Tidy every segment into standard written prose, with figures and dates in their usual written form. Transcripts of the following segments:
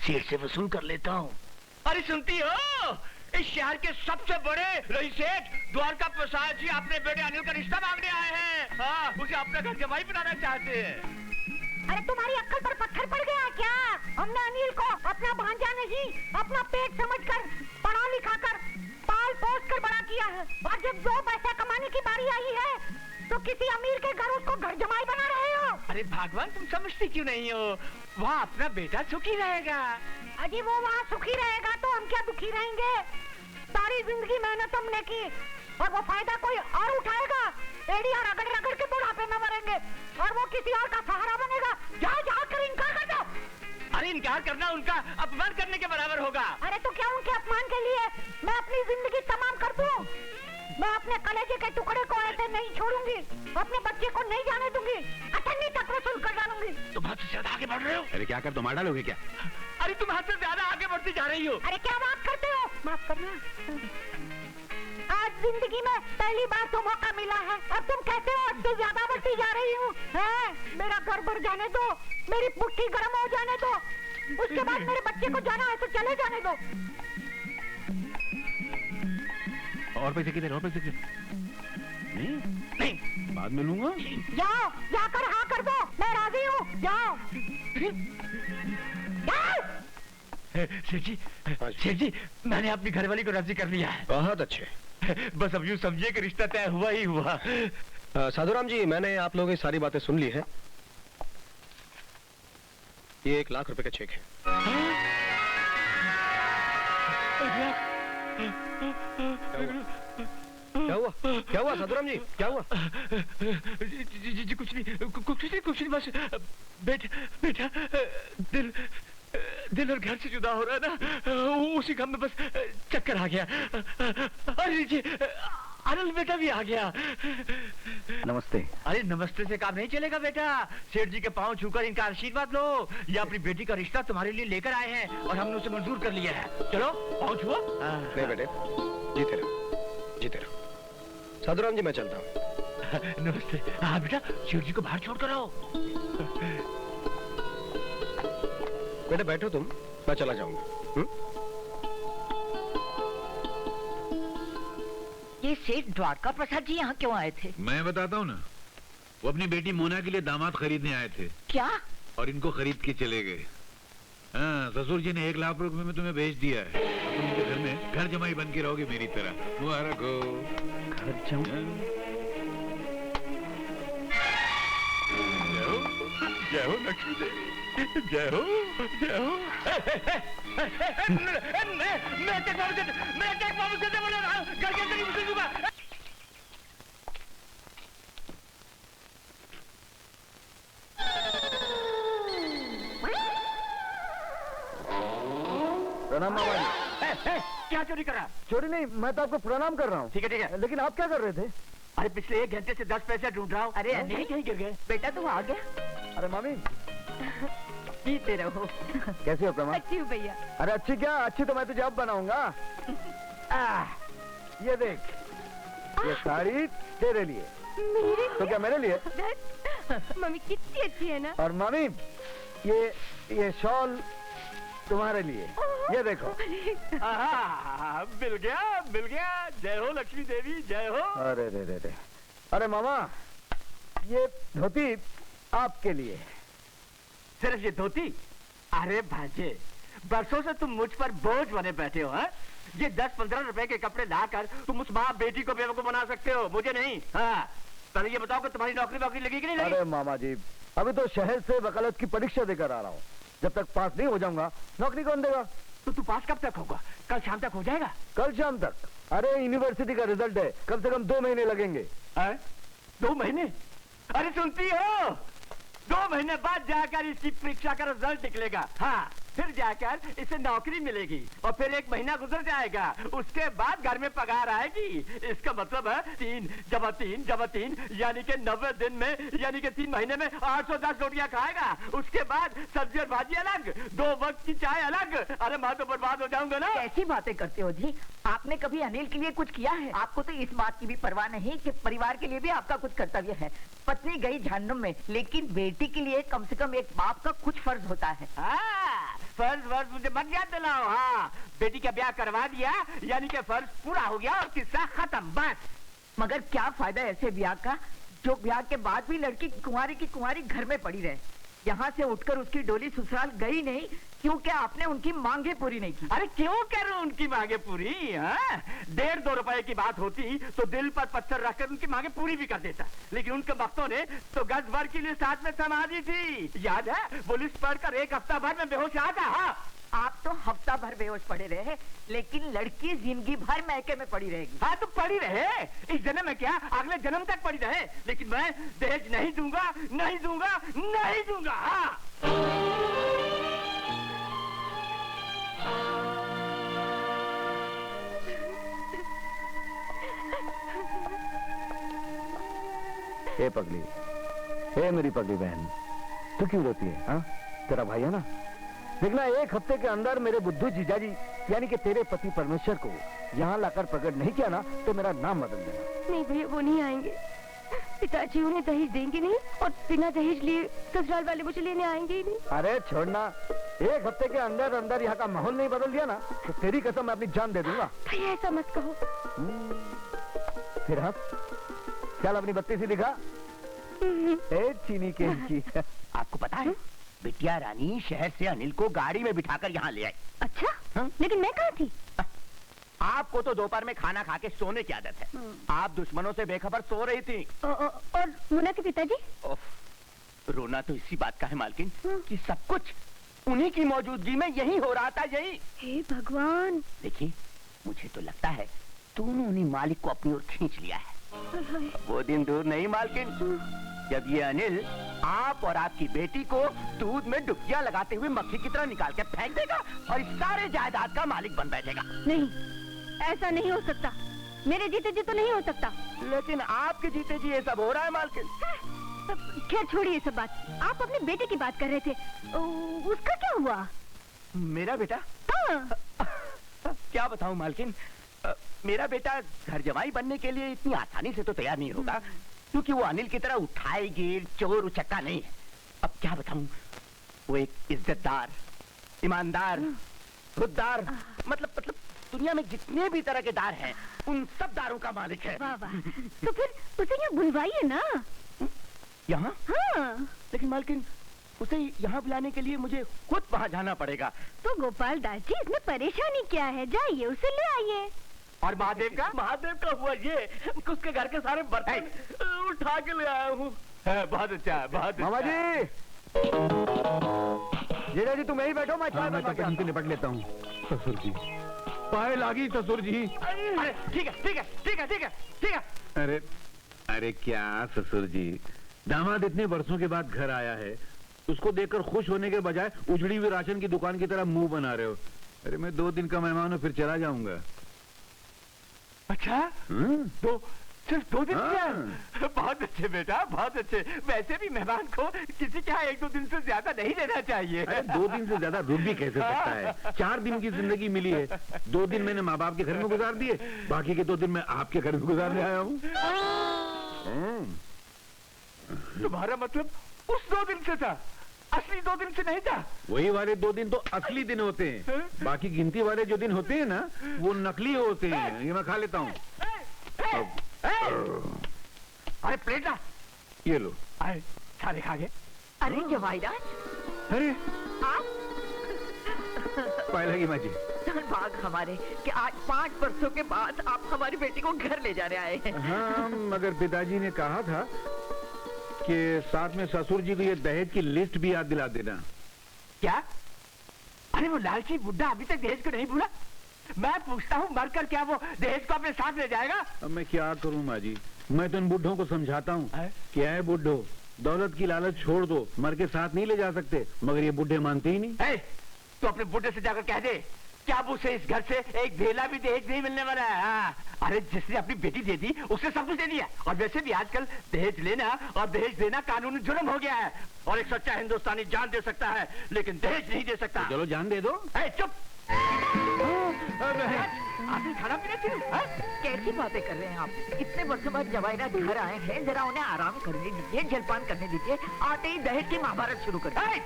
सेठ से वसूल कर लेता हूँ। अरे सुनती हो, इस शहर के सबसे बड़े रईस सेठ द्वारका प्रसाद जी अपने बेटे अनिल का रिश्ता मांगने आए हैं। हाँ, उसे अपना घर जमाई बनाना चाहते हैं। अरे तुम्हारी अक्ल पर पत्थर पड़ गया क्या? हमने अनिल को अपना भांजा नहीं, अपना पेट समझकर पढ़ा लिखा कर पाल पोस कर बड़ा किया है, और जब 2 पैसा कमाने की बारी आई है तो किसी अमीर के घर उसको घर जमाई बना रहे हो। अरे भगवान, तुम समझती क्यों नहीं हो? वहाँ अपना बेटा सुखी रहेगा। अजी वो वहाँ सुखी रहेगा तो हम क्या दुखी रहेंगे? सारी जिंदगी मेहनत हमने की और वो फायदा कोई और उठाएगा। एड़ी और रगड़ रगड़ के बुढ़ापे में मरेंगे और वो किसी और का सहारा बनेगा। जाओ जाओ कर इनकार कर दो। अरे इनकार करना उनका अपमान करने के बराबर होगा। अरे तो क्या उनके अपमान के लिए मैं अपनी जिंदगी तमाम कर दूं? मैं अपने कलेजे के टुकड़े को ऐसे नहीं छोड़ूंगी, अपने बच्चे को नहीं जाने दूंगी, अठन्नी तक वसूल कर डालूंगी। तुम हद से ज्यादा आगे बढ़ रहे हो। अरे क्या कर, तुम मार डालोगे क्या? अरे तुम हद से ज्यादा आगे बढ़ती जा रही हो। अरे क्या बात करते हो? माफ करना, आज जिंदगी में पहली बार तो मौका मिला है। अब तुम कहते हो हद से ज्यादा बढ़ती जा रही हूँ। मेरा घर भर जाने दो, मेरी पुट्ठी गर्म हो जाने दो, उसके बाद मेरे बच्चे को जाना है तो चले जाने दो। और पैसे किधर? और पैसे किधर? नहीं, बाद में लूंगा। जाओ, जाकर हाँ कर दो, मैं राजी हूँ। जाओ। सेठ जी, मैंने अपनी घरवाली को राजी कर लिया है। बहुत अच्छे। बस अब यूँ समझिए कि रिश्ता तय हुआ ही हुआ। साधुराम जी, मैंने आप लोगों की सारी बातें सुन ली है। ये 1 लाख रुपए का चेक है। क्या हुआ? क्या हुआ साधुराम जी, क्या हुआ? जी कुछ नहीं, बस बेटा दिल और घर से जुदा हो रहा है ना, उसी गम में बस चक्कर आ गया। अरे जी, अनिल बेटा भी आ गया। नमस्ते। अरे नमस्ते से काम नहीं चलेगा बेटा। सेठ जी के पांव छूकर इनका आशीर्वाद लो। ये अपनी बेटी का रिश्ता तुम्हारे लिए लेकर आए हैं और हमने उसे मंजूर कर लिया है। चलो पांव छुओ। नहीं बेटे, जीते रहो। साधुराम जी, मैं चलता हूँ। नमस्ते। हाँ बेटा, सेठ जी को बाहर छोड़ कर आओ। बेटा बैठो तुम, मैं चला जाऊंगा। ये सेठ द्वारका प्रसाद जी यहाँ क्यों आए थे? मैं बताता हूँ ना, वो अपनी बेटी मोना के लिए दामाद खरीदने आए थे। क्या? और इनको खरीद के चले गए। हाँ, ससुर जी ने 1 लाख रुपए में तुम्हें भेज दिया है। तुम उनके घर में घर जमाई बन के रहोगे मेरी तरह। मुबारक हो। घर जमाई? जय हो लक्ष्मी देवी, जय हो। मैं टेक बाबू से बोल रहा हूँ, घर के अंदर ही घुस दूंगा। प्रणाम मामा जी। क्या चोरी करा? चोरी नहीं, मैं तो आपको प्रणाम कर रहा हूँ। ठीक है, लेकिन आप क्या कर रहे थे? अरे पिछले 1 घंटे से 10 पैसे ढूंढ रहा हूँ। अरे नहीं कहीं गिर गए। बेटा तुम आ गया। अरे मामी, जीते रहो। कैसे हो प्रमा? अच्छी हूँ भैया। अरे अच्छी क्या, अच्छी तो मैं तुझे अब बनाऊंगा। ये देख, ये साड़ी तेरे लिए। तो क्या मेरे लिए? मम्मी कितनी अच्छी है ना। और मामी, ये शॉल तुम्हारे लिए। ये देखो। मिल गया। जय हो लक्ष्मी देवी, जय हो। अरे रे, अरे मामा, ये धोती आपके लिए। सिर्फ ये धोती? अरे भांजे, बरसों से तुम मुझ पर बोझ बने बैठे हो। हैं? ये 10-15 रुपए के कपड़े लाकर तुम उस माँ बेटी को बेवकूफ बना सकते हो, मुझे नहीं। हाँ, पहले ये बताओ कि तुम्हारी नौकरी लगी कि नहीं लगी? अरे मामा जी, अभी तो शहर से वकालत की परीक्षा देकर आ रहा हूँ। जब तक पास नहीं हो जाऊंगा, नौकरी कौन देगा? तो तू पास कब तक होगा? कल शाम तक हो जाएगा? कल शाम तक? अरे यूनिवर्सिटी का रिजल्ट है, कम से कम 2 महीने लगेंगे। 2 महीने? अरे सुनती हो, 2 महीने बाद जाकर इसकी परीक्षा का रिजल्ट निकलेगा। हाँ, फिर जाकर इसे नौकरी मिलेगी और फिर 1 महीना गुजर जाएगा, उसके बाद घर में पगार आएगी। इसका मतलब है 3 जमा 3 यानी कि 90 दिन में, यानी कि 3 महीने में 810 रोटियां खाएगा। उसके बाद सब्जी और भाजी अलग, 2 वक्त की चाय अलग। अरे मैं तो बर्बाद हो जाऊंगा ना। कैसी बातें करते हो जी? आपने कभी अनिल के लिए कुछ किया है? आपको तो इस बात की भी परवाह नहीं कि परिवार के लिए भी आपका कुछ कर्तव्य है। पत्नी गई जहन्नुम में, लेकिन बेटी के लिए कम से कम एक बाप का कुछ फर्ज होता है। फर्ज वर्ज मुझे मत याद दिलाओ। हाँ, बेटी का ब्याह करवा दिया यानी कि फर्ज पूरा हो गया और किस्सा खत्म बस। मगर क्या फायदा ऐसे ब्याह का जो ब्याह के बाद भी लड़की कुंवारी की कुंवारी घर में पड़ी रहे। यहाँ से उठकर उसकी डोली ससुराल गई नहीं क्योंकि आपने उनकी मांगे पूरी नहीं की। अरे क्यों करूं उनकी मांगे पूरी? हाँ, 1.5-2 रुपए की बात होती तो दिल पर पत्थर रखकर उनकी मांगे पूरी भी कर देता, लेकिन उनके वक्तों ने तो गज भर के लिए साथ में समाधि थी। याद है, पुलिस पढ़कर 1 हफ्ता भर में बेहोश रहा था। हाँ, आप तो हफ्ता भर बेहोश पड़े रहे, लेकिन लड़की जिंदगी भर मैके में पड़ी रहेगी। हाँ, तो पड़ी रहे, इस जन्म में क्या अगले जन्म तक पड़ी रहे, लेकिन मैं दहेज नहीं दूंगा, नहीं दूंगा, नहीं दूंगा। हाँ। हे पगली, हे मेरी पगली बहन, तू क्यों रोती है? हाँ, तेरा भाई है ना। देखना, 1 हफ्ते के अंदर मेरे बुद्धू जीजाजी यानी कि तेरे पति परमेश्वर को यहाँ लाकर प्रकट नहीं किया ना तो मेरा नाम बदल देना। नहीं भैया, वो नहीं आएंगे। पिताजी उन्हें दहेज देंगे नहीं और बिना दहेज लिए ससुराल वाले मुझे लेने आएंगे ही नहीं। अरे छोड़ना, 1 हफ्ते के अंदर अंदर यहाँ का माहौल नहीं बदल दिया ना तो तेरी कसम मैं अपनी जान दे दूंगा। भैया ऐसा मत कहो। फिर हंस, चल अपनी बत्ती सी दिखा। ए चीनी के की। आपको पता है, बिटिया रानी शहर से अनिल को गाड़ी में बिठाकर यहाँ ले आई। अच्छा, हाँ? लेकिन मैं कहाँ थी? आपको तो दोपहर में खाना खा के सोने की आदत है। आप दुश्मनों से बेखबर सो रही थी। और मुन्ना के पिताजी? रोना तो इसी बात का है मालकिन कि सब कुछ उन्हीं की मौजूदगी में यही हो रहा था। यही। हे भगवान। देखिए, मुझे तो लगता है दोनों ने मालिक को अपनी ओर खींच लिया है। वो दिन दूर नहीं मालकिन, जब ये अनिल आप और आपकी बेटी को दूध में डुबकियां लगाते हुए मक्खी की तरह निकाल के फेंक देगा और इस सारे जायदाद का मालिक बन बैठेगा। नहीं, ऐसा नहीं हो सकता। मेरे जीते जी तो नहीं हो सकता। लेकिन आपके जीते जी ये सब हो रहा है मालकिन। खैर छोड़िए ये सब बात। आप अपने बेटे की बात कर रहे थे, उसका क्या हुआ? मेरा बेटा? हाँ। क्या बताऊं मालकिन, मेरा बेटा घर जमाई बनने के लिए इतनी आसानी से तो तैयार नहीं होगा, क्योंकि वो अनिल की तरह उठाई गिर चोर उचक्का नहीं है। अब क्या बताऊं, वो एक इज्जतदार, ईमानदार, खुददार, मतलब दुनिया में जितने भी तरह के दार हैं उन सब दारों का मालिक है। वाह वाह। तो फिर उसे यहाँ बुलवाइए ना। यहाँ? हाँ। लेकिन मालकिन, उसे यहाँ बुलाने के लिए मुझे खुद वहाँ जाना पड़ेगा। तो गोपाल दास जी, इसमें परेशानी क्या है? जाइए उसे ले आइए। और महादेव का हुआ ये कि उसके घर के सारे बर्तन उठा के ले आया हूँ। बहुत अच्छा, बहुत मामा अच्छा। जी, जीजा जी तुम यही बैठो, मैं चाय मैं बनवा के इनसे निपट लेता हूँ। ससुर जी, पाए लागी ससुर जी। अरे ठीक है। अरे क्या ससुर जी, दामाद इतने वर्षों के बाद घर आया है, उसको देखकर खुश होने के बजाय उजड़ी हुई राशन की दुकान की तरह मुंह बना रहे हो। अरे मैं 2 दिन का मेहमान हूँ, फिर चला जाऊंगा। अच्छा, तो सिर्फ 2 दिन हाँ। क्या? बहुत अच्छे बेटा, बहुत अच्छे। वैसे भी मेहमान को किसी के यहाँ 1-2 दिन से ज्यादा नहीं रहना चाहिए। अरे 2 दिन से ज्यादा रुक भी कैसे सकता है? 4 दिन की जिंदगी मिली है, 2 दिन मैंने माँ बाप के घर में गुजार दिए, बाकी के 2 दिन मैं आपके घर में गुजारने आया हूँ। तुम्हारा मतलब उस 2 दिन से था, असली 2 दिन से नहीं था? वही वाले 2 दिन तो असली दिन होते हैं, बाकी गिनती वाले जो दिन होते हैं ना वो नकली होते हैं। ये मैं खा लेता हूँ। अरे प्लेटा, ये लो। अरे सारे खा गए। अरे जवाईराज, अरे आप पाए लगी माँ जी। भाग हमारे कि आज 5 वर्षों के बाद आप हमारी बेटी को घर ले जाने आए हैं। हाँ, मगर पिताजी ने कहा था कि साथ में ससुर जी को ये दहेज की लिस्ट भी याद दिला देना। क्या? अरे वो लालची बुड्ढा अभी तक दहेज को नहीं भूला? मैं पूछता हूँ, मरकर क्या वो दहेज को अपने साथ ले जाएगा? अब मैं क्या करूँ माँ जी, मैं तो इन बुढ़ों को समझाता हूँ। क्या है बुढ़ो, दौलत की लालच छोड़ दो, मर के साथ नहीं ले जा सकते, मगर ये बुढ़े मानते ही नहीं। तो अपने बुढ़े से जाकर कह दे कि अब उसे इस घर से एक भेला भी दहेज नहीं मिलने वाला है। हाँ। अरे जिसने अपनी बेटी दे दी उसने सब कुछ दे दिया, और वैसे भी आजकल दहेज लेना और दहेज देना कानूनी जुर्म हो गया है, और एक सच्चा हिंदुस्तानी जान दे सकता है लेकिन दहेज नहीं दे सकता। चलो जान दे दो। चुप। आखिर खाना पीना शुरू। कैसी बातें कर रहे हैं आप? इतने वर्षों बाद जवाहरात घर आए हैं, जरा उन्हें आराम करने दीजिए, जलपान करने दीजिए। आते ही दहेज की महाभारत शुरू कर दी।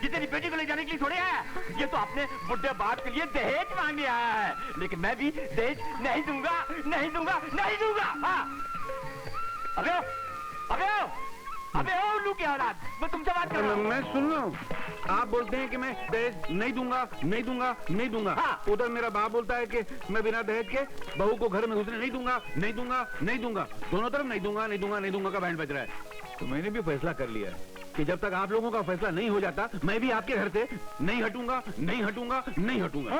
ये तेरी बेटी को ले जाने के लिए थोड़े है, ये तो अपने बुढ़े बाप के लिए दहेज मांगने आया है। लेकिन मैं भी दहेज नहीं दूंगा, नहीं दूंगा, नहीं दूंगा। हाँ। अबे ओ उल्लू की औलाद, मैं तुमसे बात कर रहा हूँ। मैं सुन रहा हूँ, आप बोलते हैं कि मैं दहेज नहीं दूंगा, नहीं दूंगा, नहीं दूंगा। हाँ। उधर मेरा बाप बोलता है कि मैं बिना दहेज के बहू को घर में घुसने नहीं दूंगा, नहीं दूंगा, नहीं दूंगा। दोनों तरफ नहीं दूंगा, नहीं दूंगा, नहीं दूंगा का बैंड बज रहा है। तो मैंने भी फैसला कर लिया है कि जब तक आप लोगों का फैसला नहीं हो जाता, मैं भी आपके घर से नहीं हटूंगा, नहीं हटूंगा, नहीं हटूंगा।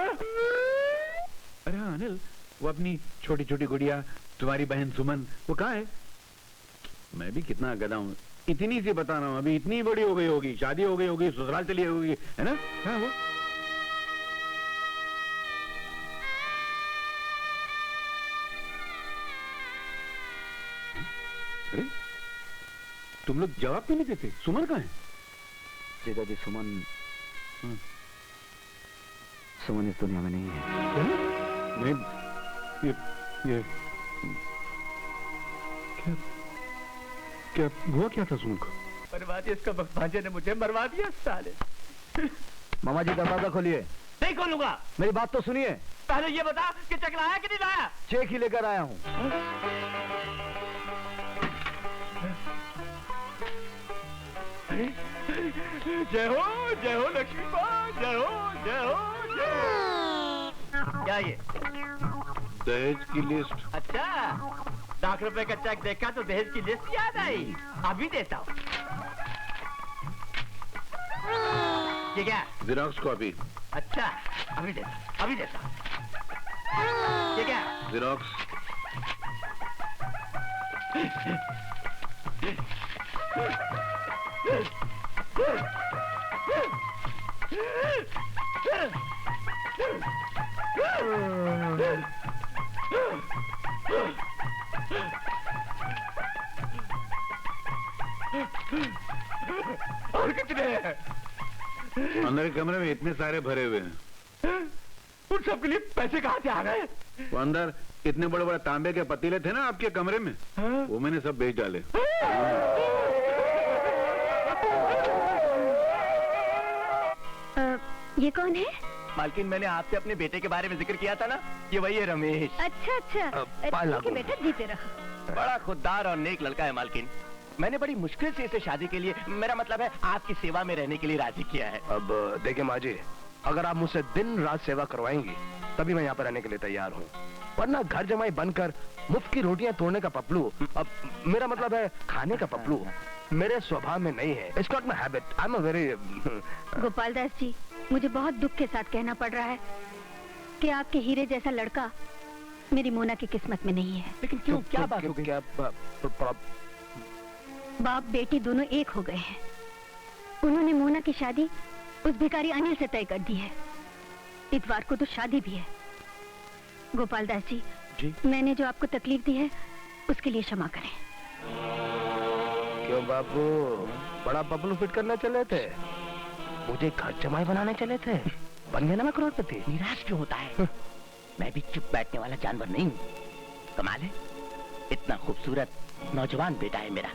अरे हाँ अनिल, वो अपनी छोटी छोटी गुड़िया, तुम्हारी बहन सुमन, वो कहाँ है? मैं भी कितना गधा हूँ, इतनी सी बता रहा हूँ, अभी इतनी बड़ी हो गई होगी, शादी हो गई होगी, ससुराल चली होगी, है ना? हाँ वो अरे तुम लोग जवाब क्यों नहीं देते? सुमन कहाँ है? जीजा जी, सुमन इस दुनिया में नहीं है। नहीं, ये क्या हुआ, क्या था सुमन को? मरवा दिया इसका भांजे ने, मुझे मरवा दिया साले। मामा जी, दरवाजा खोलिए। नहीं खोलूंगा। मेरी बात तो सुनिए। पहले ये बता कि चेक लाया कि नहीं लाया? चेक ही लेकर आया हूँ। जय हो लक्ष्मी माँ, जय हो, जय हो, जय हो। क्या ये? दहेज की लिस्ट। अच्छा, ₹1,00,000 का चेक देखा तो दहेज की लिस्ट याद आई। अभी देता हूँ। ये क्या? Xerox copy. अच्छा, अभी देता। ये क्या? जेरॉक्स। और कितने हैं? अंदर के कमरे में इतने सारे भरे हुए हैं। उन सब के लिए पैसे कहाँ से आ गए? वो अंदर इतने बड़े बड़े तांबे के पतीले थे ना आपके कमरे में, वो मैंने सब बेच डाले। ये कौन है? मालकिन, मैंने आपसे अपने बेटे के बारे में जिक्र किया था ना, ये वही है रमेश। अच्छा ठीक है बेटा, जीते रहो। बड़ा खुददार और नेक लड़का है मालकिन। मैंने बड़ी मुश्किल से इसे शादी के लिए, मेरा मतलब है आपकी सेवा में रहने के लिए राजी किया है। अब देखिए माँ जी, अगर आप मुझसे दिन रात सेवा करवाएंगी तभी मैं यहाँ पर रहने के लिए तैयार हूँ, वरना घर जमाई बनकर मुफ्त की रोटियाँ तोड़ने का पपलू, अब मेरा मतलब है खाने का पपलू, मेरे स्वभाव में नहीं है। It's not my habit. I am a very Gopal Das ji, मुझे बहुत दुख के साथ कहना पड़ रहा है कि आपके हीरे जैसा लड़का मेरी मोना की किस्मत में नहीं है। लेकिन क्यों, क्या बात हो गई? क्या बाप बेटी दोनों एक हो गए हैं। उन्होंने मोना की शादी उस भिखारी अनिल से तय कर दी है। इतवार को तो शादी भी है। गोपाल दास जी, मैंने जो आपको तकलीफ दी है उसके लिए क्षमा करें। क्यों बाबू, बड़ा पपलू फिट करने चले थे? मुझे घर जमाई बनाने चले थे? बन गया ना मैं करोड़पति। निराश क्यों होता है? मैं भी चुप बैठने वाला जानवर नहीं हूँ। कमाल है, इतना खूबसूरत नौजवान बेटा है मेरा,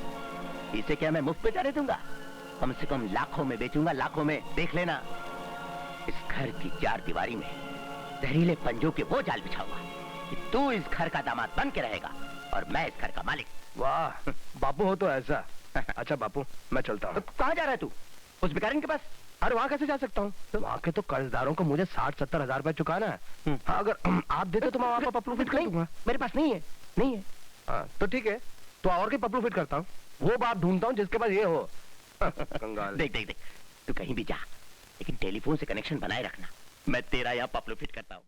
इसे क्या मैं मुफ्त पे जाने दूंगा? कम से कम लाखों में बेचूंगा, लाखों में। देख लेना, इस घर की 4 दीवारी में जहरीले पंजों के वो जाल बिछाऊंगा कि तू इस घर का दामाद बन के रहेगा और मैं इस घर का मालिक। वाह बापू हो तो ऐसा। अच्छा बापू, मैं चलता हूँ। कहाँ जा रहा है तू? उस भिखारी के पास? अरे वहाँ कैसे जा सकता हूँ? वहाँ के तो कर्जदारों को मुझे 60-70 हजार रुपए चुकाना है। हाँ, अगर आप देते तो मैं वहाँ पर पपलू फिट कर दूंगा। मेरे पास नहीं है। नहीं है? हाँ, तो ठीक है, तो और के पपलू फिट करता हूँ। वो बाप ढूंढता हूँ जिसके पास ये हो। कंगाल। देख, तू कहीं भी जा, लेकिन टेलीफोन से कनेक्शन बनाए रखना। मैं तेरा यहाँ पपलू फिट करता हूँ।